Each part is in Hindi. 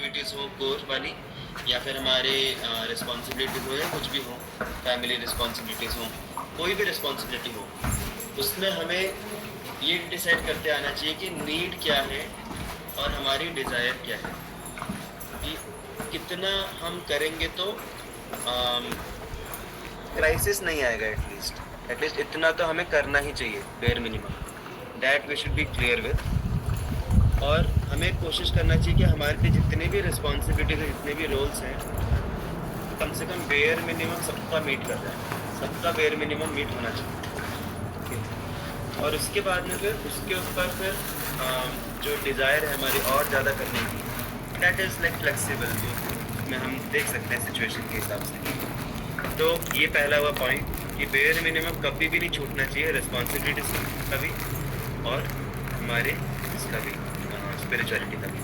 एक्टिविटीज़ हो कोर वाली, या फिर हमारे रिस्पॉन्सिबिलिटीज़ हो या कुछ भी हो, फैमिली रिस्पॉन्सिबिलिटीज़ हो, कोई भी रिस्पॉन्सिबिलिटी हो, उसमें हमें ये डिसाइड करते आना चाहिए कि नीड क्या है और हमारी डिज़ायर क्या है, कि कितना हम करेंगे तो क्राइसिस नहीं आएगा। एटलीस्ट इतना तो हमें करना ही चाहिए, bare minimum, that we should be clear with. और हमें कोशिश करना चाहिए कि हमारे पे जितने भी रिस्पॉन्सिबिलिटीज हैं, जितने भी रोल्स हैं, कम से कम बेयर मिनिमम सबका मीट कर रहा है, सबका बेयर मिनिमम मीट होना चाहिए। और उसके बाद में फिर उसके ऊपर फिर जो डिज़ायर है हमारी और ज़्यादा करने की, दैट इज़ लाइक फ्लेक्सिबल, में हम देख सकते हैं सिचुएशन के हिसाब से। तो ये पहला हुआ पॉइंट कि बेयर मिनिमम कभी भी नहीं छूटना चाहिए, रिस्पॉन्सिबिलिटीज का भी और हमारे इसका भी, स्पिरिचुअलिटी का भी।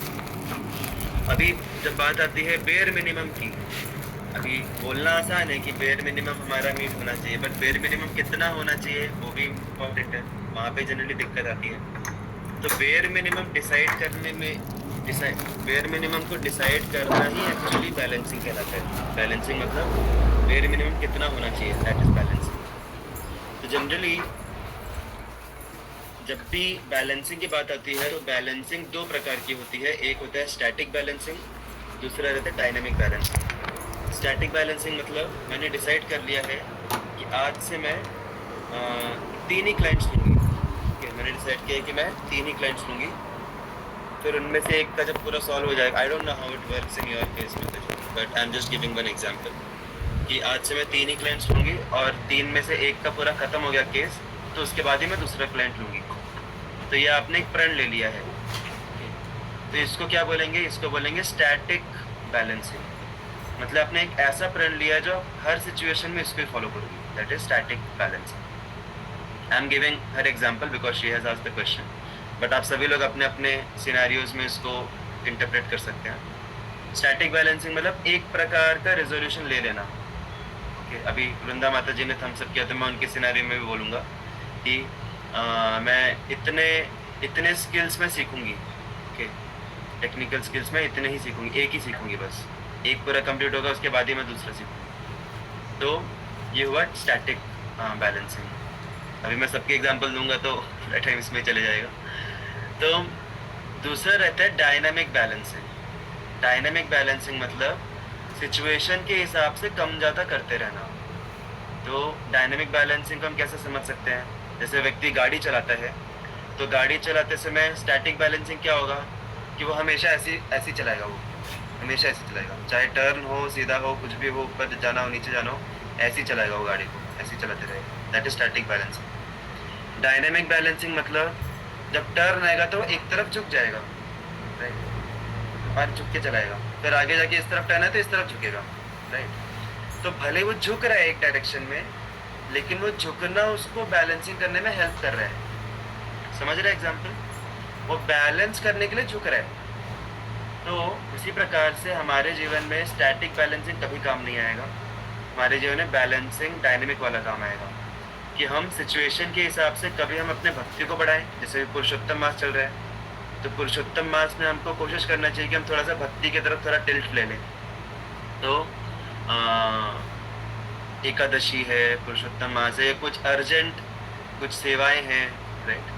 अभी जब बात आती है बेयर मिनिमम की, अभी बोलना आसान है कि बेयर मिनिमम हमारा मीट होना चाहिए, बट बेयर मिनिमम कितना होना चाहिए वो भी इम्पॉर्टेंट है, वहाँ पे जनरली दिक्कत आती है। तो बेयर मिनिमम डिसाइड करने में, बेयर मिनिमम को डिसाइड करना ही एक्चुअली बैलेंसिंग कहलाता है। बैलेंसिंग मतलब बेयर मिनिमम कितना होना चाहिए, दैट इज बैलेंसिंग। तो जनरली जब भी बैलेंसिंग की बात आती है तो बैलेंसिंग दो प्रकार की होती है, एक होता है स्टैटिक बैलेंसिंग, दूसरा रहता है डायनेमिक बैलेंसिंग। स्टैटिक बैलेंसिंग मतलब मैंने डिसाइड कर लिया है कि आज से मैं 3 ही क्लाइंट्स लूँगी। मैंने डिसाइड किया है कि मैं 3 ही क्लाइंट्स लूँगी, फिर उनमें से एक का जब पूरा सॉल्व हो जाएगा, I don't know how it works in your case में, but I am just giving one example कि आज से मैं 3 ही क्लाइंट्स लूँगी और 3 में से एक का पूरा ख़त्म हो गया केस, तो उसके बाद ही मैं दूसरा क्लाइंट लूँगी। तो ये आपने एक प्रण ले लिया है, तो इसको क्या बोलेंगे, इसको बोलेंगे स्टैटिक बैलेंसिंग। मतलब आपने एक ऐसा प्रण लिया जो हर सिचुएशन में इसको फॉलो करोगी, that is static balancing. I am giving her example because she has asked the question, but आप सभी लोग अपने अपने सिनेरियोज में इसको इंटरप्रेट कर सकते हैं। स्टैटिक बैलेंसिंग मतलब एक प्रकार का रेजोल्यूशन ले लेना। अभी वृंदा माता जी ने थम्स अप किया, तो मैं उनके सिनेरियो में भी बोलूँगा कि मैं इतने स्किल्स में सीखूंगी, टेक्निकल स्किल्स में इतने ही सीखूंगी, एक ही सीखूंगी बस, एक पूरा कंप्लीट होगा उसके बाद ही मैं दूसरा सीखूंगी। तो ये हुआ स्टैटिक बैलेंसिंग। अभी मैं सबके एग्जांपल दूंगा तो टाइम इसमें चले जाएगा। तो दूसरा रहता है डायनामिक बैलेंसिंग। डायनामिक बैलेंसिंग मतलब सिचुएशन के हिसाब से कम ज़्यादा करते रहना। तो डायनामिक बैलेंसिंग को हम कैसे समझ सकते हैं, जैसे व्यक्ति गाड़ी चलाता है, तो गाड़ी चलाते समय स्टैटिक बैलेंसिंग क्या होगा कि वो हमेशा ऐसी चलाएगा, वो हमेशा ऐसे चलाएगा, चाहे टर्न हो, सीधा हो, कुछ भी हो, ऊपर जाना हो, नीचे जाना हो, ऐसे ही चलाएगा वो गाड़ी को, ऐसे ही चलाते रहेगा, that is static balancing. Dynamic balancing मतलब जब टर्न आएगा तो एक तरफ झुक जाएगा, राइट, और झुक के चलाएगा, फिर आगे जाके इस तरफ टर्न है तो इस तरफ झुकेगा, राइट। तो भले वो झुक रहा है एक डायरेक्शन में, लेकिन वो झुकना उसको बैलेंसिंग करने में हेल्प कर रहा है। समझ रहे एग्जाम्पल, वो बैलेंस करने के लिए झुक रहा है। तो उसी प्रकार से हमारे जीवन में स्टैटिक बैलेंसिंग कभी काम नहीं आएगा, हमारे जीवन में बैलेंसिंग डायनेमिक वाला काम आएगा, कि हम सिचुएशन के हिसाब से कभी हम अपने भक्ति को बढ़ाएं। जैसे पुरुषोत्तम मास चल रहा है, तो पुरुषोत्तम मास में हमको कोशिश करना चाहिए कि हम थोड़ा सा भक्ति की तरफ थोड़ा टिल्ट ले लें। तो एकादशी है, पुरुषोत्तम मास है, कुछ अर्जेंट कुछ सेवाएं हैं, राइट,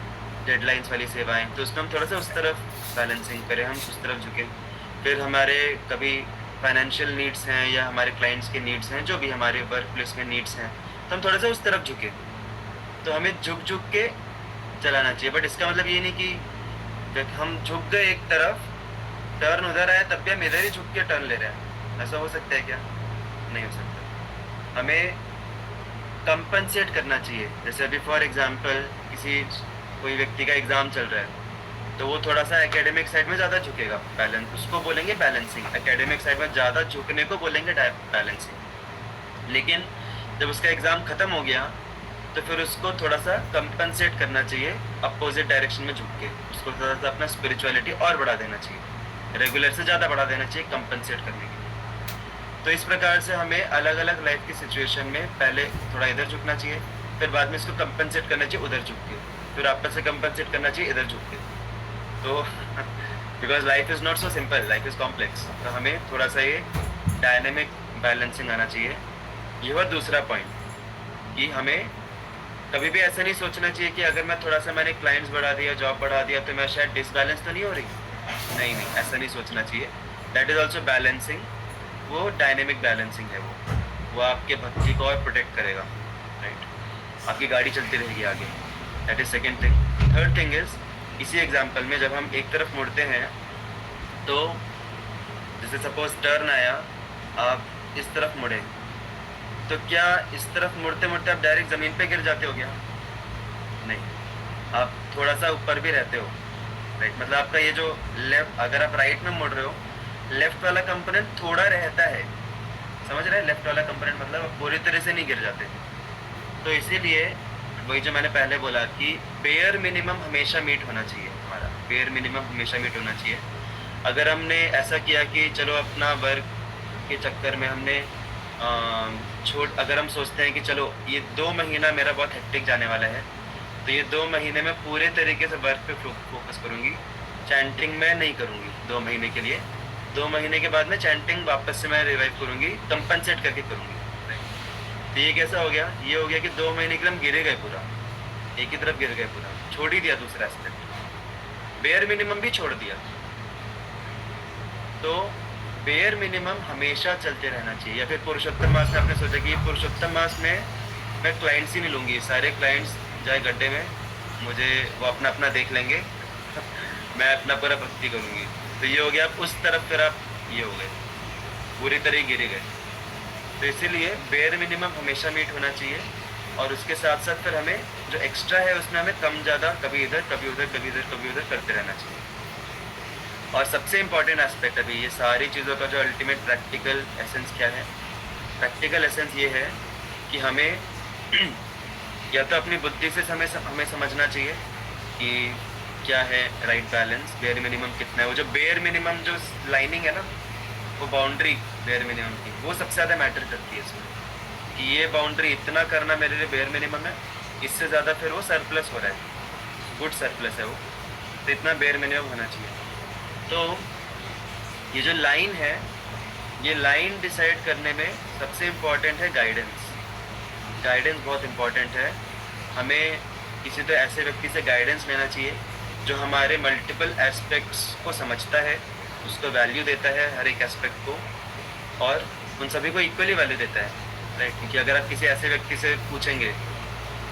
डेडलाइंस वाली सेवाएं, तो उसमें हम थोड़ा सा उस तरफ बैलेंसिंग करें, हम उस तरफ झुकें। फिर हमारे कभी फाइनेंशियल नीड्स हैं या हमारे क्लाइंट्स के नीड्स हैं, जो भी हमारे वर्क प्लेस में नीड्स हैं, तो हम थोड़ा सा उस तरफ झुकें। तो हमें झुक के चलाना चाहिए, बट इसका मतलब ये नहीं कि हम झुक गए एक तरफ, टर्न उधर आया तब भी हम इधर ही झुक के टर्न ले रहे हैं, ऐसा हो सकता है क्या? नहीं हो सकता। हमें कंपनसेट करना चाहिए। जैसे अभी फॉर एग्जांपल कोई व्यक्ति का एग्ज़ाम चल रहा है, तो वो थोड़ा सा एकेडमिक साइड में ज़्यादा झुकेगा, बैलेंस, उसको बोलेंगे बैलेंसिंग। एकेडमिक साइड में ज़्यादा झुकने को बोलेंगे बैलेंसिंग। लेकिन जब उसका एग्ज़ाम ख़त्म हो गया तो फिर उसको थोड़ा सा कंपनसेट करना चाहिए, अपोजिट डायरेक्शन में झुक के उसको थोड़ा सा अपना स्पिरिचुअलिटी और बढ़ा देना चाहिए, रेगुलर से ज़्यादा बढ़ा देना चाहिए कंपनसेट करने के लिए। तो इस प्रकार से हमें अलग अलग लाइफ की सिचुएशन में पहले थोड़ा इधर झुकना चाहिए, फिर बाद में इसको कंपनसेट करना चाहिए उधर झुक के, फिर वापस से कंपनसेट करना चाहिए इधर झुक के। तो because life is not so simple, life is complex. तो हमें थोड़ा सा ये डायनेमिक बैलेंसिंग आना चाहिए। ये हुआ दूसरा पॉइंट कि हमें कभी भी ऐसा नहीं सोचना चाहिए कि अगर मैं थोड़ा सा मैंने क्लाइंट्स बढ़ा दिया, जॉब बढ़ा दिया, तो मैं शायद डिसबैलेंस तो नहीं हो रही। नहीं नहीं, ऐसा नहीं सोचना चाहिए। दैट इज़ ऑल्सो बैलेंसिंग, वो डायनेमिक बैलेंसिंग है। वो आपके भक्ति को और प्रोटेक्ट करेगा, राइट। आपकी गाड़ी चलती रहेगी आगे। That is second thing. Third thing is, इसी एग्जाम्पल में जब हम एक तरफ मुड़ते हैं, तो जैसे सपोज टर्न आया, आप इस तरफ मुड़े, तो क्या इस तरफ मुड़ते मुड़ते आप डायरेक्ट ज़मीन पे गिर जाते हो क्या? नहीं, आप थोड़ा सा ऊपर भी रहते हो, राइट। मतलब आपका ये जो लेफ्ट, अगर आप राइट में मुड़ रहे हो, लेफ्ट वाला कंपोनेंट थोड़ा रहता है, समझ रहे हैं? लेफ्ट वाला कंपोनेंट मतलब आप पूरी तरह से नहीं गिर जाते। तो इसीलिए वही जो मैंने पहले बोला कि बेयर मिनिमम हमेशा मीट होना चाहिए। हमारा बेयर मिनिमम हमेशा मीट होना चाहिए। अगर हमने ऐसा किया कि चलो अपना वर्क के चक्कर में हमने अगर हम सोचते हैं कि चलो ये 2 महीना मेरा बहुत हेक्टिक जाने वाला है, तो ये 2 महीने में पूरे तरीके से वर्क पे फोकस करूँगी, चैंटिंग मैं नहीं करूँगी 2 महीने के लिए। 2 महीने के बाद में चैंटिंग वापस से मैं रिवाइव करूँगी, कंपनसेट करके करूँगी। तो ये कैसा हो गया? ये हो गया कि 2 महीने के लिए हम गिरे गए पूरा, एक ही तरफ गिर गए पूरा, छोड़ ही दिया दूसरा एस्पेक्ट, बेयर मिनिमम भी छोड़ दिया। तो बेयर मिनिमम हमेशा चलते रहना चाहिए। या फिर पुरुषोत्तम मास में आपने सोचा कि पुरुषोत्तम मास में मैं क्लाइंट्स ही नहीं लूँगी, सारे क्लाइंट्स जाए गड्ढे में, मुझे वो अपना अपना देख लेंगे मैं अपना पूरा भक्ति करूँगी। तो ये हो गया, आप उस तरफ फिर आप ये हो गए, पूरी तरह गिरे गए। तो इसीलिए बेयर मिनिमम हमेशा मीट होना चाहिए, और उसके साथ साथ फिर हमें जो एक्स्ट्रा है उसमें हमें कम ज़्यादा, कभी इधर कभी उधर, कभी इधर कभी उधर करते रहना चाहिए। और सबसे इम्पॉर्टेंट एस्पेक्ट अभी ये सारी चीज़ों का जो अल्टीमेट प्रैक्टिकल एसेंस क्या है? प्रैक्टिकल एसेंस ये है कि हमें या तो अपनी बुद्धि से हमें समझना चाहिए कि क्या है राइट बैलेंस, बेयर मिनिमम कितना है। वो जो बेयर मिनिमम जो लाइनिंग है ना, वो बाउंड्री बेयर मिनिमम की, वो सबसे ज़्यादा मैटर करती है इसमें, कि ये बाउंड्री इतना करना मेरे लिए बेयर मिनिमम है, इससे ज़्यादा फिर वो सरप्लस हो रहा है, गुड सरप्लस है वो, तो इतना बेयर मिनिमम होना चाहिए। तो ये जो लाइन है, ये लाइन डिसाइड करने में सबसे इम्पॉर्टेंट है गाइडेंस। गाइडेंस बहुत इम्पॉर्टेंट है। हमें किसी तो ऐसे व्यक्ति से गाइडेंस लेना चाहिए जो हमारे मल्टीपल एस्पेक्ट्स को समझता है, उसको वैल्यू देता है हर एक एस्पेक्ट को, और उन सभी को इक्वली वैल्यू देता है, राइट। क्योंकि अगर आप किसी ऐसे व्यक्ति से पूछेंगे,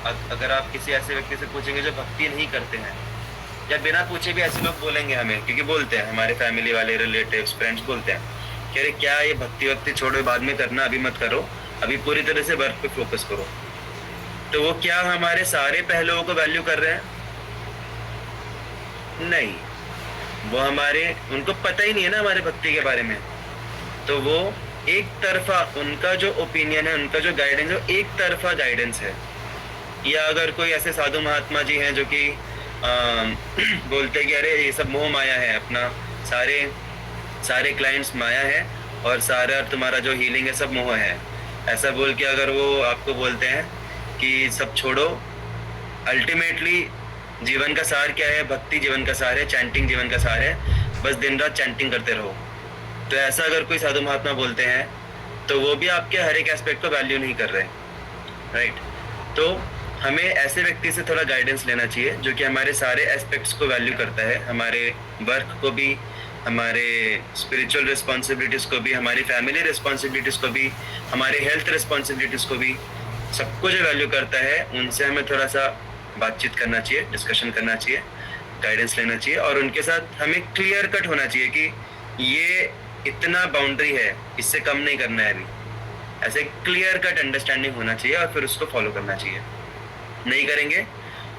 अगर आप किसी ऐसे व्यक्ति से पूछेंगे जो भक्ति नहीं करते हैं, या बिना पूछे भी ऐसे लोग बोलेंगे हमें, क्योंकि बोलते हैं हमारे फैमिली वाले, रिलेटिव्स, फ्रेंड्स बोलते हैं कि अरे क्या ये भक्ति वक्ति छोड़ो, बाद में करना, अभी मत करो, अभी पूरी तरह से वर्क पे फोकस करो। तो वो क्या हमारे सारे पहलुओं को वैल्यू कर रहे हैं? नहीं, वो उनको पता ही नहीं है ना हमारे भक्ति के बारे में। तो वो एक तरफा, उनका जो ओपिनियन है, उनका जो गाइडेंस है, एक तरफा गाइडेंस है। या अगर कोई ऐसे साधु महात्मा जी हैं जो कि बोलते हैं कि अरे ये सब मोह माया है, अपना सारे क्लाइंट्स माया है, और सारा तुम्हारा जो हीलिंग है सब मोह है, ऐसा बोल के अगर वो आपको बोलते हैं कि सब छोड़ो, अल्टीमेटली जीवन का सार क्या है? भक्ति जीवन का सार है, चैंटिंग जीवन का सार है, बस दिन रात चैंटिंग करते रहो। तो ऐसा अगर कोई साधु महात्मा बोलते हैं, तो वो भी आपके हर एक एस्पेक्ट को वैल्यू नहीं कर रहे, राइट। तो हमें ऐसे व्यक्ति से थोड़ा गाइडेंस लेना चाहिए जो कि हमारे सारे एस्पेक्ट्स को वैल्यू करता है, हमारे वर्क को भी, हमारे स्पिरिचुअल रिस्पॉन्सिबिलिटीज़ को भी, हमारी फैमिली रिस्पॉन्सिबिलिटीज़ को भी, हमारे हेल्थ रिस्पॉन्सिबिलिटीज़ को भी, सबको जो वैल्यू करता है, उनसे हमें थोड़ा सा बातचीत करना चाहिए, डिस्कशन करना चाहिए, गाइडेंस लेना चाहिए, और उनके साथ हमें क्लियर कट होना चाहिए कि ये इतना बाउंड्री है, इससे कम नहीं करना है अभी, ऐसे क्लियर कट अंडरस्टैंडिंग होना चाहिए, और फिर उसको फॉलो करना चाहिए। नहीं करेंगे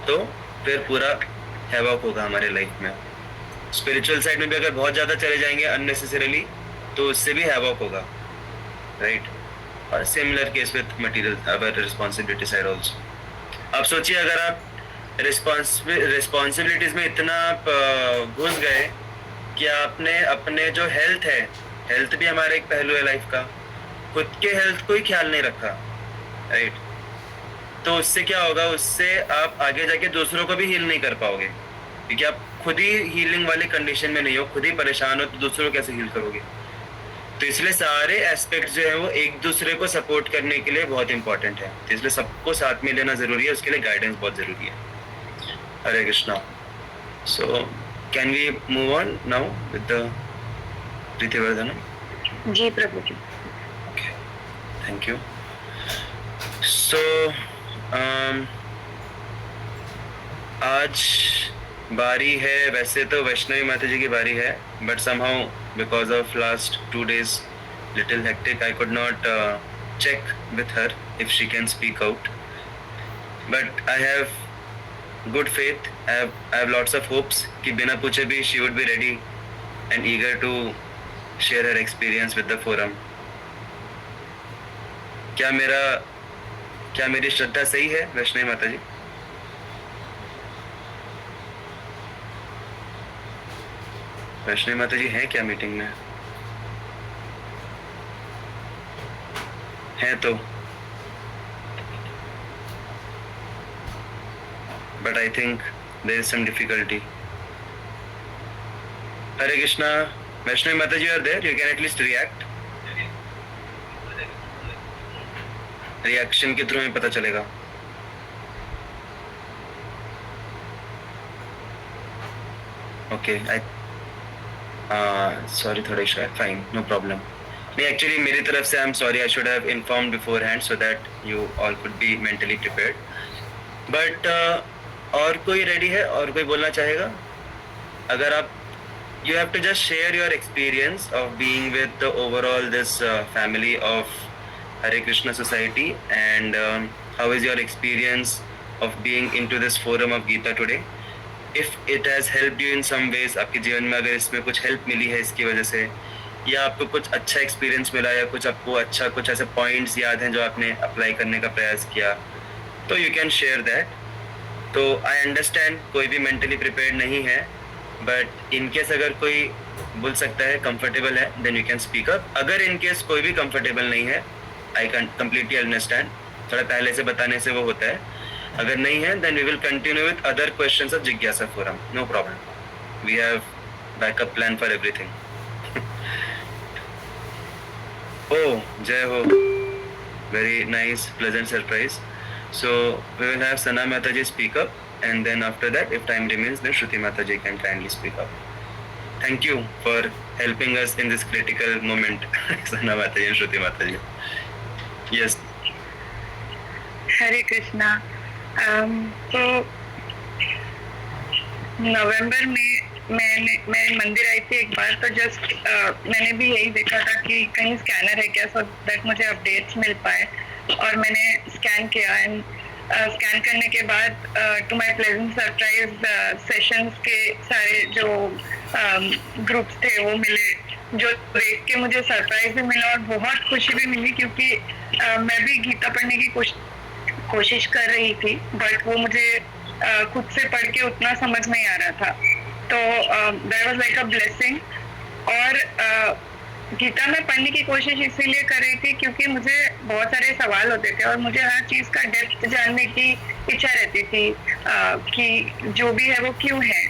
तो फिर पूरा हैवॉक होगा हमारे लाइफ में। स्पिरिचुअल साइड में भी अगर बहुत ज़्यादा चले जाएंगे अननेसेसरीली, तो उससे भी हैवॉक होगा, राइट। और similar case with material our responsibility side also. आप सोचिए, अगर आप रिस्पॉन्सिबिलिटीज़ में इतना घुस गए कि आपने अपने जो हेल्थ है, हेल्थ भी हमारा एक पहलू है लाइफ का, खुद के हेल्थ को ही ख्याल नहीं रखा, राइट। तो उससे क्या होगा? उससे आप आगे जाके दूसरों को भी हील नहीं कर पाओगे, क्योंकि आप खुद ही हीलिंग वाले कंडीशन में नहीं हो, खुद ही परेशान हो, तो दूसरों को कैसे हील करोगे? तो इसलिए सारे एस्पेक्ट जो है वो एक दूसरे को सपोर्ट करने के लिए बहुत इंपॉर्टेंट है, तो इसलिए सबको साथ में लेना जरूरी है, उसके लिए गाइडेंस बहुत जरूरी है। Hare Krishna. So can we move on now with the Preetivardhan? Ji प्रभु जी। Okay, thank you. सो आज बारी है, वैसे तो वैष्णवी माता जी की बारी है, but somehow because of last 2 days little hectic, I could not check with her if she can speak out, but I have good faith, I have lots of hopes कि बिना पूछे भी she would be ready and eager to share her experience with the forum. क्या मेरी श्रद्धा सही है वैष्णवी माता जी? वैष्णवी माता जी हैं क्या मीटिंग में? हैं तो, but I think there is some difficulty. हरे कृष्णा। वैष्णवी माता जी are there, you can at least react. Reaction के थ्रू में पता चलेगा। ओके, सॉरी, थोड़ा इशू है, फाइन, नो प्रॉब्लम। नहीं, एक्चुअली मेरी तरफ से I am sorry, I should have informed before hand so that you all could be mentally prepared. But और कोई रेडी है? और कोई बोलना चाहेगा? अगर आप, you have to just share your experience of being with the overall this family of Hare Krishna Society, and how is your experience of being into this forum of Gita today? If it has helped you in some ways, आपके जीवन में अगर इसमें कुछ हेल्प मिली है इसकी वजह से, या आपको कुछ अच्छा एक्सपीरियंस मिला, या कुछ आपको अच्छा कुछ ऐसे पॉइंट्स याद हैं जो आपने अप्लाई करने का प्रयास किया, तो यू कैन शेयर दैट। तो आई अंडरस्टैंड कोई भी मेंटली प्रिपेयर्ड नहीं है, बट इन केस अगर कोई बोल सकता है, कंफर्टेबल है, then you can speak up. अगर इन केस कोई भी कंफर्टेबल नहीं है, आई कैन कम्प्लीटली अंडरस्टैंड, थोड़ा पहले से बताने से वो होता है। अगर नहीं है, then we will continue with other questions of जिज्ञासा forum, no problem, we have backup plan for everything. Oh, Jai Ho. Very nice, pleasant surprise. So we will have Sana Mataji speak up, and then after that, if time remains, then Shruti Mataji can kindly speak up. Thank you for helping us in this critical moment, Sana Mataji and Shruti Mataji. Yes. हरे कृष्णा। तो नवंबर में मैं मंदिर आई थी एक बार, तो जस्ट मैंने भी यही देखा था कि कहीं स्कैनर है क्या, सो दैट मुझे अपडेट्स मिल पाए, और मैंने स्कैन किया, एंड स्कैन करने के बाद to my pleasant surprise sessions के सारे जो ग्रुप्स थे वो मिले, जो देख के मुझे सरप्राइज भी मिला और बहुत खुशी भी मिली, क्योंकि मैं भी गीता पढ़ने की कोशिश कर रही थी, बट वो मुझे खुद से पढ़ के उतना समझ नहीं आ रहा था। तो that was like a blessing. और गीता में पढ़ने की कोशिश इसीलिए कर रही थी क्योंकि मुझे बहुत सारे सवाल होते थे, और मुझे हर चीज़ का डेप्थ जानने की इच्छा रहती थी कि जो भी है वो क्यों है।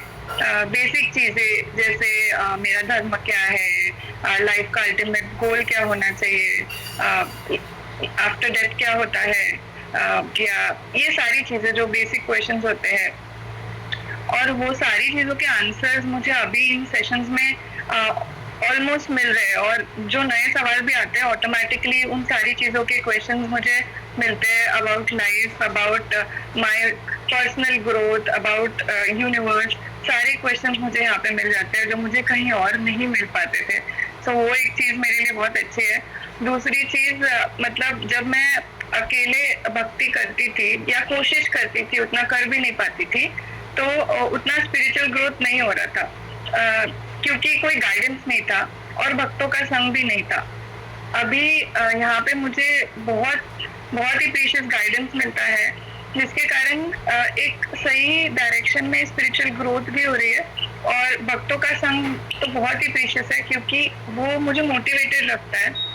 बेसिक चीज़ें जैसे मेरा धर्म क्या है, लाइफ का अल्टीमेट गोल क्या होना चाहिए, आफ्टर डेथ क्या होता है, क्या, ये सारी चीज़ें जो बेसिक क्वेश्चंस होते हैं, और वो सारी चीज़ों के आंसर्स मुझे अभी इन सेशंस में ऑलमोस्ट मिल रहे हैं, और जो नए सवाल भी आते हैं ऑटोमेटिकली उन सारी चीज़ों के क्वेश्चंस मुझे मिलते हैं, about life, about my personal growth, about universe, सारे क्वेश्चंस मुझे यहाँ पे मिल जाते हैं जो मुझे कहीं और नहीं मिल पाते थे। तो वो एक चीज़ मेरे लिए बहुत अच्छी है। दूसरी चीज़, मतलब जब मैं अकेले भक्ति करती थी या कोशिश करती थी, उतना कर भी नहीं पाती थी, तो उतना स्पिरिचुअल ग्रोथ नहीं हो रहा था, क्योंकि कोई गाइडेंस नहीं था और भक्तों का संग भी नहीं था। अभी यहाँ पे मुझे बहुत ही प्रीशियस गाइडेंस मिलता है, जिसके कारण एक सही डायरेक्शन में स्पिरिचुअल ग्रोथ भी हो रही है, और भक्तों का संग तो बहुत ही प्रीशियस है, क्योंकि वो मुझे मोटिवेटेड रखता है।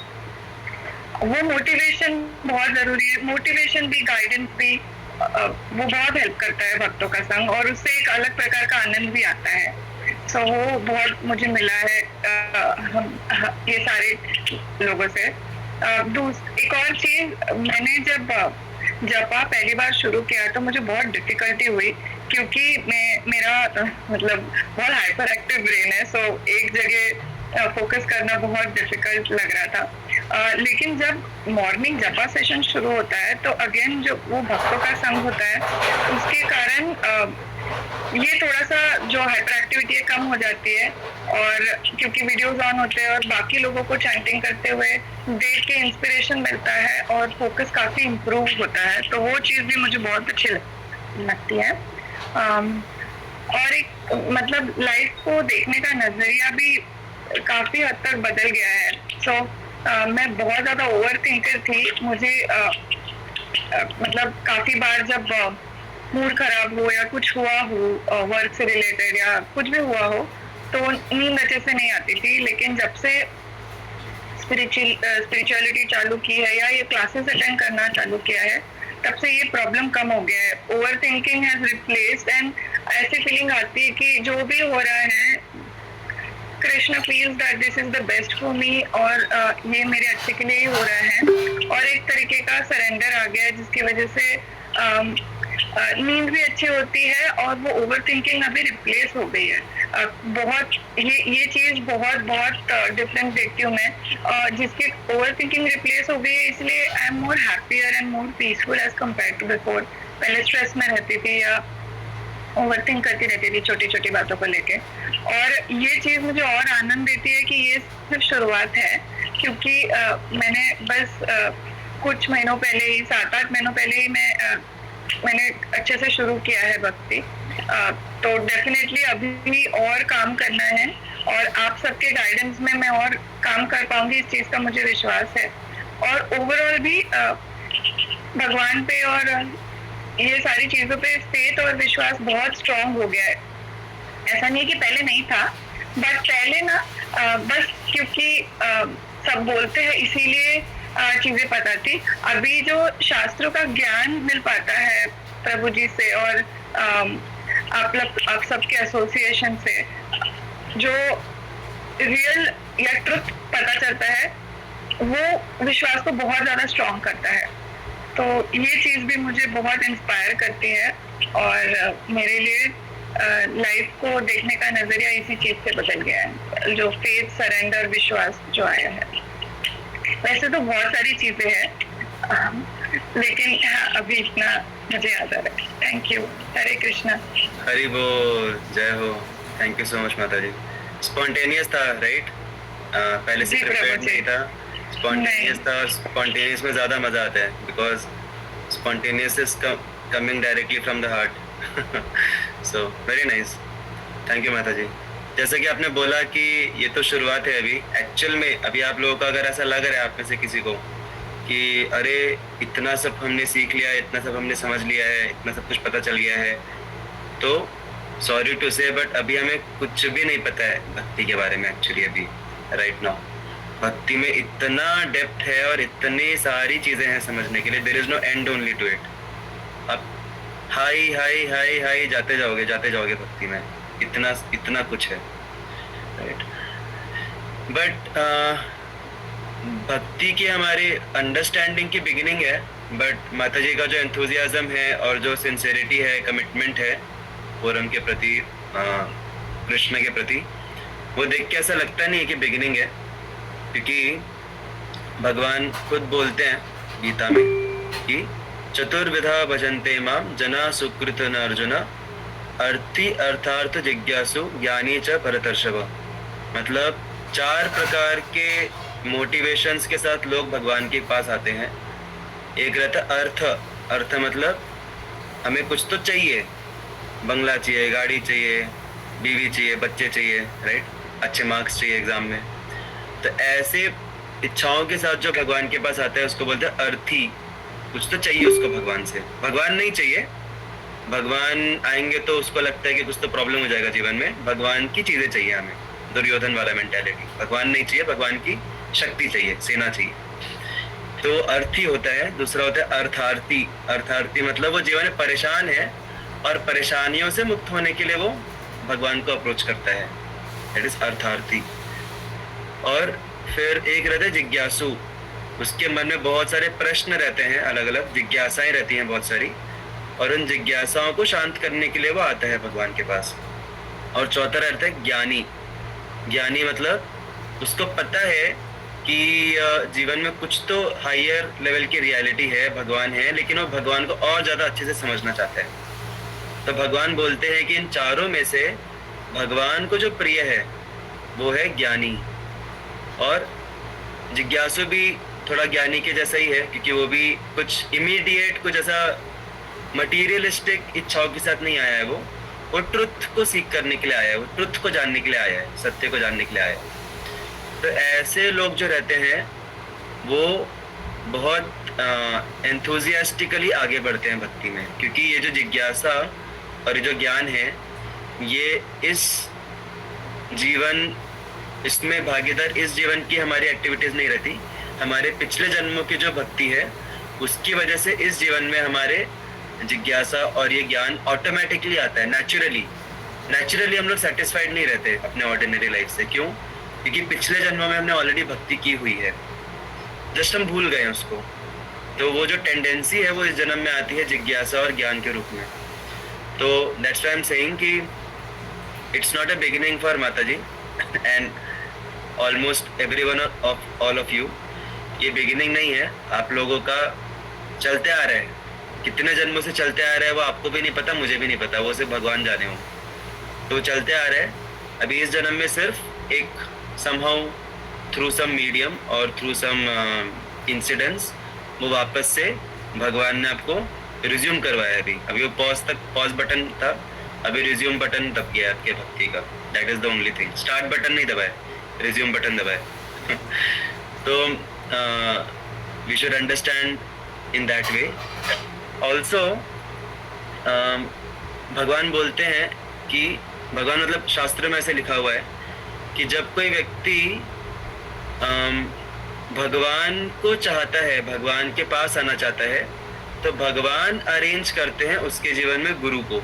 वो मोटिवेशन बहुत ज़रूरी है, मोटिवेशन भी, गाइडेंस भी, वो बहुत हेल्प करता है भक्तों का संग, और उससे एक अलग प्रकार का आनंद भी आता है। सो वो बहुत मुझे मिला है ये सारे लोगों से। एक और चीज, मैंने जब जपा पहली बार शुरू किया तो मुझे बहुत डिफिकल्टी हुई, क्योंकि मेरा मतलब बहुत हाइपर एक्टिव ब्रेन है, सो एक जगह फोकस करना बहुत डिफिकल्ट लग रहा था। लेकिन जब मॉर्निंग जपा सेशन शुरू होता है तो अगेन जो वो भक्तों का संग होता है, उसके कारण ये थोड़ा सा जो हाइपर एक्टिविटी है कम हो जाती है, और क्योंकि वीडियोस ऑन होते हैं और बाकी लोगों को चैंटिंग करते हुए देख के इंस्पिरेशन मिलता है और फोकस काफी इम्प्रूव होता है, तो वो चीज़ भी मुझे बहुत अच्छी लगती है। और एक मतलब लाइफ को देखने का नजरिया भी काफी हद तक बदल गया है। सो मैं बहुत ज्यादा ओवर थिंकर थी। मुझे मतलब काफी बार जब मूड खराब हो या कुछ हुआ हो वर्क से रिलेटेड या कुछ भी हुआ हो, तो नींद अच्छे से नहीं आती थी। लेकिन जब से स्पिरिचुअलिटी चालू की है या ये क्लासेस अटेंड करना चालू किया है, तब से ये प्रॉब्लम कम हो गया है। Over thinking has replaced, and ऐसी फीलिंग आती है कि जो भी हो रहा है, Krishna feels that this is the best for me, और ये मेरे अच्छे के लिए ही हो रहा है। और एक तरीके का सरेंडर आ गया है, जिसकी वजह से नींद भी अच्छी होती है और वो ओवर थिंकिंग अभी रिप्लेस हो गई है। बहुत ये चीज बहुत बहुत डिफरेंस देखती हूँ मैं, जिसके ओवर थिंकिंग रिप्लेस हो गई है, इसलिए I am more happier and more peaceful as compare to before. पहले स्ट्रेस में रहती थी या ओवर थिंक करती रहती थी छोटी छोटी बातों को लेके। और ये चीज मुझे और आनंद देती है कि ये सिर्फ शुरुआत है, क्योंकि मैंने बस कुछ महीनों पहले ही, 7-8 महीनों पहले ही मैंने अच्छे से शुरू किया है भक्ति। तो डेफिनेटली अभी भी और काम करना है, और आप सबके गाइडेंस में मैं और काम कर पाऊंगी, इस चीज का मुझे विश्वास है। और ओवरऑल भी भगवान पे और ये सारी चीजों पे फेथ और विश्वास बहुत स्ट्रांग हो गया है। ऐसा नहीं कि पहले नहीं था, बट पहले ना बस क्योंकि सब बोलते हैं इसीलिए चीजें पता थी। अभी जो शास्त्रों का ज्ञान मिल पाता है प्रभु जी से और आप सबके एसोसिएशन से, जो रियल या ट्रुथ पता चलता है, वो विश्वास को बहुत ज्यादा स्ट्रांग करता है। तो ये चीज भी मुझे बहुत इंस्पायर करती है, और मेरे लिए लाइफ को देखने का नजरिया इसी चीज से बदल गया है, जो फेथ, सरेंडर, विश्वास जो आया है। वैसे तो बहुत सारी चीजें हैं, लेकिन अभी इतना मुझे याद आ रहा है। Thank you. हरे कृष्णा। हरि बोल, जय हो। थैंक यू सो मच माता जी। स्पॉन्टेनियस था, राइट? पहले से प्रिपेयर्ड नहीं था, स्पॉन्टेनियस था। और स्पॉन्टेनियस में ज़्यादा मज़ा आता है, because spontaneous is coming directly from the heart. So very nice, thank you माता जी। जैसा कि आपने बोला कि ये तो शुरुआत है अभी, एक्चुअल में अभी आप लोगों को अगर ऐसा लग रहा है आप में से किसी को कि अरे इतना सब हमने सीख लिया है, इतना सब हमने समझ लिया है, इतना सब कुछ पता चल गया है, तो सॉरी टू से बट अभी हमें कुछ भी नहीं पता है भक्ति के बारे में एक्चुअली अभी राइट नाउ। भक्ति में इतना डेप्थ है और इतनी सारी चीज़ें हैं समझने के लिए, there is no end only to it. अब हाई हाई हाई हाई जाते जाओगे भक्ति में, इतना कुछ है, राइट? बट भक्ति की हमारी अंडरस्टैंडिंग की बिगिनिंग है, बट माता जी का जो एंथुजियाज्म है और जो सिंसेरिटी है, कमिटमेंट है फोरम के प्रति, कृष्ण के प्रति, वो देख के ऐसा लगता नहीं है कि बिगिनिंग है, क्योंकि भगवान खुद बोलते हैं गीता में कि चतुर्विधा भजन्ते माम जना सुकृत न अर्जुन अर्थी अर्थार्थ जिज्ञासु ज्ञानी च भरतर्षभ। मतलब 4 प्रकार के मोटिवेशंस के साथ लोग भगवान के पास आते हैं। एक रहता अर्थ मतलब हमें कुछ तो चाहिए, बंगला चाहिए, गाड़ी चाहिए, बीवी चाहिए, बच्चे चाहिए, राइट? अच्छे मार्क्स चाहिए एग्जाम में। तो ऐसे इच्छाओं के साथ जो भगवान के पास आता है उसको बोलते हैं अर्थी। कुछ तो चाहिए उसको भगवान से, भगवान नहीं चाहिए। भगवान आएंगे तो उसको लगता है कि कुछ तो प्रॉब्लम हो जाएगा जीवन में, भगवान की चीजें चाहिए हमें, दुर्योधन वाला मेंटालिटी। भगवान नहीं चाहिए, भगवान की शक्ति चाहिए, सेना चाहिए। तो अर्थी होता है, दूसरा होता है अर्थार्थी। अर्थार्थी मतलब वो जीवन में परेशान है और परेशानियों से मुक्त होने के लिए वो भगवान को अप्रोच करता है, दैट इज अर्थार्थी। और फिर एक रहता है जिज्ञासु, उसके मन में बहुत सारे प्रश्न रहते हैं, अलग अलग जिज्ञासाएं रहती हैं बहुत सारी, और उन जिज्ञासाओं को शांत करने के लिए वो आता है भगवान के पास। और चौथा रहता है ज्ञानी। ज्ञानी मतलब उसको पता है कि जीवन में कुछ तो हायर लेवल की रियलिटी है, भगवान है, लेकिन वो भगवान को और ज़्यादा अच्छे से समझना चाहता है। तो भगवान बोलते हैं कि इन चारों में से भगवान को जो प्रिय है वो है ज्ञानी। और जिज्ञासु भी थोड़ा ज्ञानी के जैसा ही है, क्योंकि वो भी कुछ इमीडिएट, कुछ ऐसा मटीरियलिस्टिक इच्छाओं के साथ नहीं आया है। वो ट्रुथ को सीख करने के लिए आया है, वो ट्रुथ को जानने के लिए आया है, सत्य को जानने के लिए आया है। तो ऐसे लोग जो रहते हैं वो बहुत एंथुजियास्टिकली आगे बढ़ते हैं भक्ति में, क्योंकि ये जो जिज्ञासा और ये जो ज्ञान है ये इस जीवन, इसमें भागीदार इस जीवन की हमारी एक्टिविटीज नहीं रहती, हमारे पिछले जन्मों की जो भक्ति है उसकी वजह से इस जीवन में हमारे जिज्ञासा और ये ज्ञान ऑटोमेटिकली आता है, नेचुरली हम लोग सेटिस्फाइड नहीं रहते अपने ऑर्डिनरी लाइफ से। क्यों? क्योंकि पिछले जन्मों में हमने ऑलरेडी भक्ति की हुई है, जस्ट हम भूल गए उसको। तो वो जो टेंडेंसी है वो इस जन्म में आती है जिज्ञासा और ज्ञान के रूप में। तो that's why I am saying कि it's not a beginning for माता जी and almost everyone of all of you. ये बिगिनिंग नहीं है, आप लोगों का चलते आ रहा है, कितने जन्मों से चलते आ रहा है वो आपको भी नहीं पता, मुझे भी नहीं पता, वो सिर्फ भगवान जाने हो। तो चलते आ रहा है, अभी इस जन्म में सिर्फ एक somehow through some medium और through some incidents वो वापस से भगवान ने आपको रिज्यूम करवाया। अभी वो पॉज बटन था, अभी रिज्यूम बटन दब गया आपके भक्ति का, that is the only thing. Start button नहीं दबाए, रिज्यूम बटन दबाए। तो we should understand in that way. Also भगवान बोलते हैं कि भगवान मतलब शास्त्र में ऐसे लिखा हुआ है कि जब कोई व्यक्ति भगवान को चाहता है, भगवान के पास आना चाहता है, तो भगवान अरेंज करते हैं उसके जीवन में गुरु को।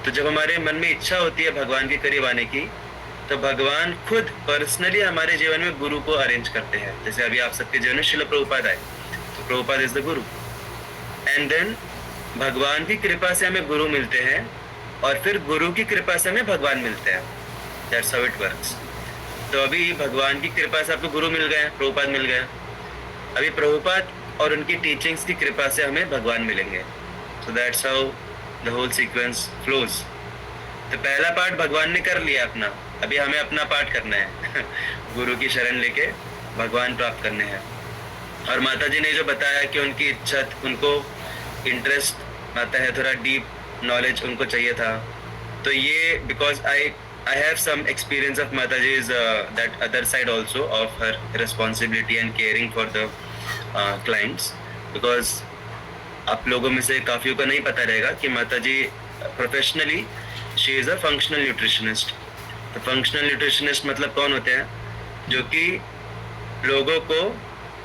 तो जब हमारे मन में इच्छा होती है भगवान के करीब आने की, तो भगवान खुद पर्सनली हमारे जीवन में गुरु को अरेंज करते हैं। जैसे अभी आप सबके जीवन में श्रील प्रभुपाद आए, तो Prabhupada is the Guru. And then भगवान की कृपा से हमें गुरु मिलते हैं, और फिर गुरु की कृपा से हमें भगवान मिलते हैं। That's how it works. तो अभी भगवान की कृपा से आपको गुरु मिल गए, प्रभुपाद मिल गए, अभी प्रभुपाद और उनकी टीचिंग्स की कृपा से हमें भगवान मिलेंगे। So that's how the whole sequence flows. तो पहला पार्ट भगवान ने कर लिया अपना, अभी हमें अपना पार्ट करना है। गुरु की शरण लेके भगवान प्राप्त करने हैं। और माता जी ने जो बताया कि उनकी इच्छा, उनको इंटरेस्ट आता है, थोड़ा डीप नॉलेज उनको चाहिए था, तो ये because I have some experience of Mataji's that other side also of her responsibility and caring for the clients, because आप लोगों में से काफियों को नहीं पता रहेगा कि माताजी professionally she is a functional nutritionist। तो functional nutritionist मतलब कौन होते हैं? जो कि लोगों को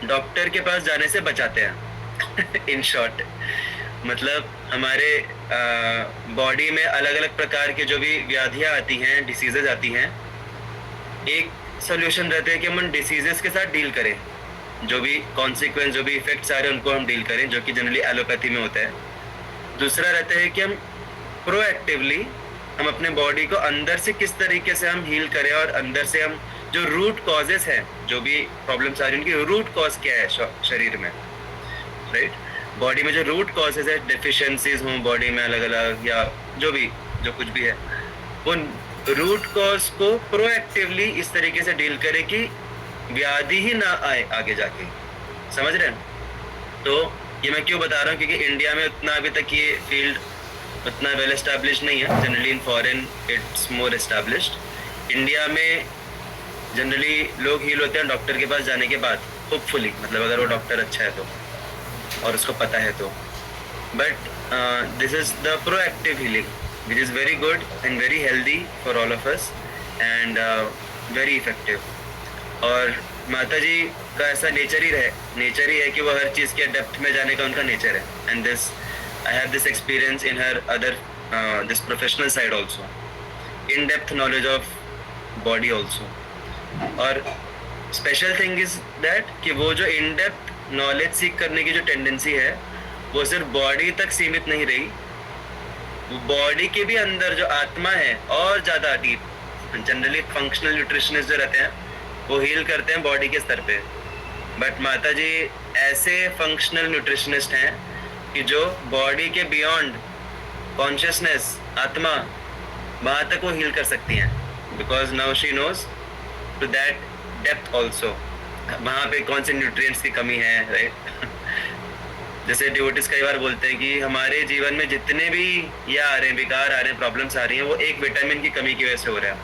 डॉक्टर के पास जाने से बचाते हैं। इन शॉर्ट मतलब हमारे बॉडी में अलग अलग प्रकार के जो भी व्याधियाँ आती हैं, डिसीजेज आती हैं, एक सोल्यूशन रहते हैं कि हम उन डिसीजेस के साथ डील करें, जो भी कॉन्सिक्वेंस, जो भी इफेक्ट्स आ रहे हैं उनको हम डील करें, जो कि जनरली एलोपैथी में होता है। दूसरा रहता है कि हम प्रोएक्टिवली हम अपने बॉडी को अंदर से किस तरीके से हम हील करें, और अंदर से हम जो रूट कॉजेस हैं, जो भी प्रॉब्लम्स आ रही हैं उनकी रूट कॉज क्या है शरीर में, राइट? बॉडी में जो रूट कॉजेज है, डेफिशिएंसीज हों बॉडी में अलग अलग, या जो भी जो कुछ भी है, उन रूट कॉज को प्रोएक्टिवली इस तरीके से डील करे कि व्याधि ही ना आए आगे जाके। समझ रहे हैं? तो ये मैं क्यों बता रहा हूँ, क्योंकि इंडिया में उतना अभी तक ये फील्ड उतना वेल एस्टैब्लिश नहीं है। Generally in foreign it's more established. India में जनरली लोग हील होते हैं डॉक्टर के पास जाने के बाद, होपफुली, मतलब अगर वो डॉक्टर अच्छा है तो और उसको पता है तो। But this is the proactive healing which is very good and very healthy for all of us and very effective. और माता जी का ऐसा नेचर ही है कि वो हर चीज़ के डेप्थ में जाने का उनका नेचर है. And this I have this experience in her other this professional side also. In depth knowledge of body also. और स्पेशल थिंग इज दैट कि वो जो इन डेप्थ नॉलेज सीख करने की जो टेंडेंसी है वो सिर्फ बॉडी तक सीमित नहीं रही. बॉडी के भी अंदर जो आत्मा है और ज़्यादा डीप. जनरली फंक्शनल न्यूट्रिशनिस्ट जो रहते हैं वो हील करते हैं बॉडी के स्तर पे, बट माता जी ऐसे फंक्शनल न्यूट्रिशनिस्ट हैं कि जो बॉडी के बियॉन्ड कॉन्शियसनेस, आत्मा, वहाँ तक वो हील कर सकती हैं. Because now she knows to that depth also वहाँ पे कौन से न्यूट्रिएंट्स की कमी है, राइट. जैसे डिवोटिस कई बार बोलते हैं कि हमारे जीवन में जितने भी ये आ रहे हैं, विकार आ रहे हैं, प्रॉब्लम्स आ रही हैं, वो एक विटामिन की कमी की वजह से हो रहा है.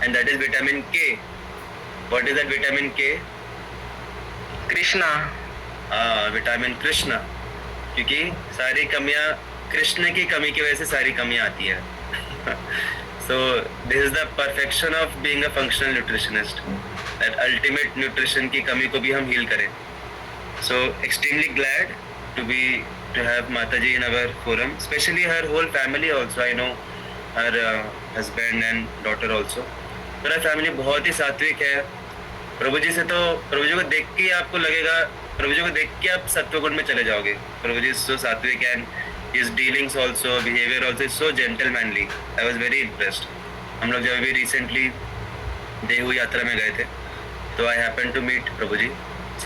एंड दैट इज विटामिन के. व्हाट इज दैट विटामिन के? कृष्णा. विटामिन कृष्णा. क्योंकि सारी कमियां कृष्ण की कमी की वजह से सारी कमियां आती है. So this is the perfection of being a functional nutritionist, that ultimate nutrition की कमी को भी हम हील करें. So extremely glad to have Mataji in our forum, especially her whole family also. I know her husband and daughter also. मेरा फैमिली बहुत ही सात्विक है. प्रभु जी को देख के आपको लगेगा, प्रभु जी को देख के आप सत्वगुण में चले जाओगे. प्रभु जी so सात्विक and his dealings also, behavior also is so gentlemanly. I was very impressed. हम लोग जब भी recently देहू यात्रा में गए थे तो I happened to meet Prabhu ji.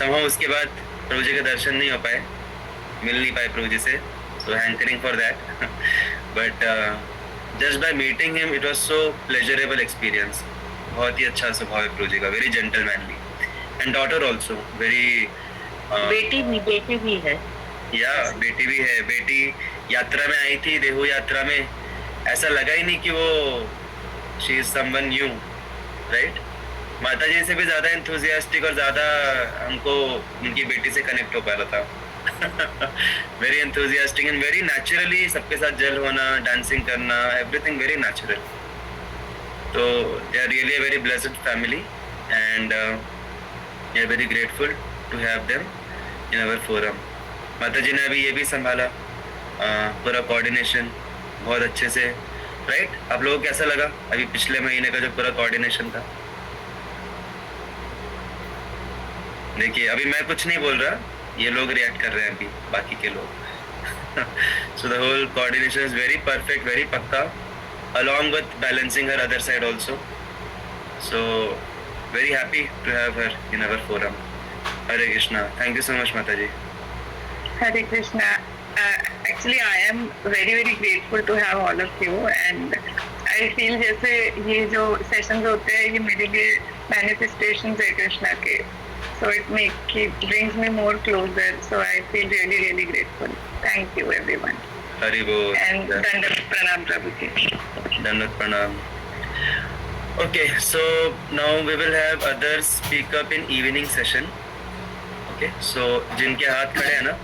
somehow उसके बाद प्रभु जी के दर्शन नहीं हो पाए, मिल नहीं पाए प्रभु जी से. So hankering for that. But just by meeting him it was so pleasurable experience. बहुत ही अच्छा स्वभाव है प्रभु जी का, very gentlemanly. And daughter also very. बेटी भी है. या बेटी भी है. बेटी यात्रा में आई थी, देहू यात्रा में. ऐसा लगा ही नहीं कि वो she is someone new, right. माता जी से भी ज़्यादा एंथुजियास्टिक और ज़्यादा हमको उनकी बेटी से कनेक्ट हो पा रहा था. Very enthusiastic and very naturally सबके साथ जल होना, डांसिंग करना, एवरीथिंग वेरी नेचुरल. तो they are really a very blessed family and we are very grateful to have them in our forum. माता जी ने अभी ये भी संभाला पूरा कोऑर्डिनेशन बहुत अच्छे से, राइट. आप लोगों को कैसा लगा अभी पिछले महीने का जो पूरा कोऑर्डिनेशन था? देखिए अभी मैं कुछ नहीं बोल रहा, ये लोग रिएक्ट कर रहे हैं अभी, बाकी के लोग. So the whole coordination is very perfect, very पक्का, along with balancing her other side also. So very happy to have her in our forum. Hare Krishna. Thank you so much, Mataji. Hare Krishna. Actually, I am very very grateful to have all of you, and I feel जैसे ये जो sessions होते हैं ये मेरे लिए manifestations है कृष्णा के. So it brings me more closer. So I feel really really grateful. Thank you everyone. Hari Bol. And Dandat Pranam Prabhuji. Dandat Pranam. Okay, so now we will have others speak up in evening session. Okay, so जिनके हाथ खड़े हैं ना,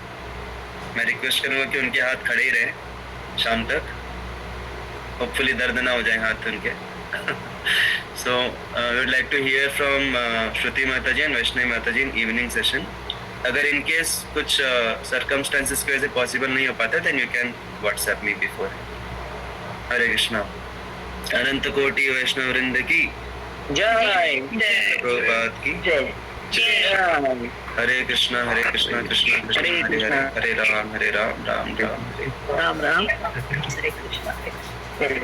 मैं रिक्वेस्ट करूँगा कि उनके हाथ खड़े ही रहे शाम तक. होपफुली दर्द ना हो जाए हाथ उनके. So we would like to hear from Shruti Mataji and Vaishnavi Mataji in evening session. अगर in case कुछ circumstances की वजह से possible नहीं हो पाता then you can WhatsApp me before. हरे कृष्णा. अनंत कोटि वैष्णव वृंद की जय. प्रभुपाद की जय. जय. हरे कृष्णा कृष्णा कृष्णा हरे हरे, हरे राम राम राम हरे. राम राम. हरे कृष्णा हरे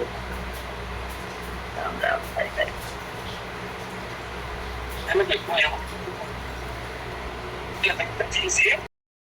Ram Ram Hare Hare. Yeah, that's easy.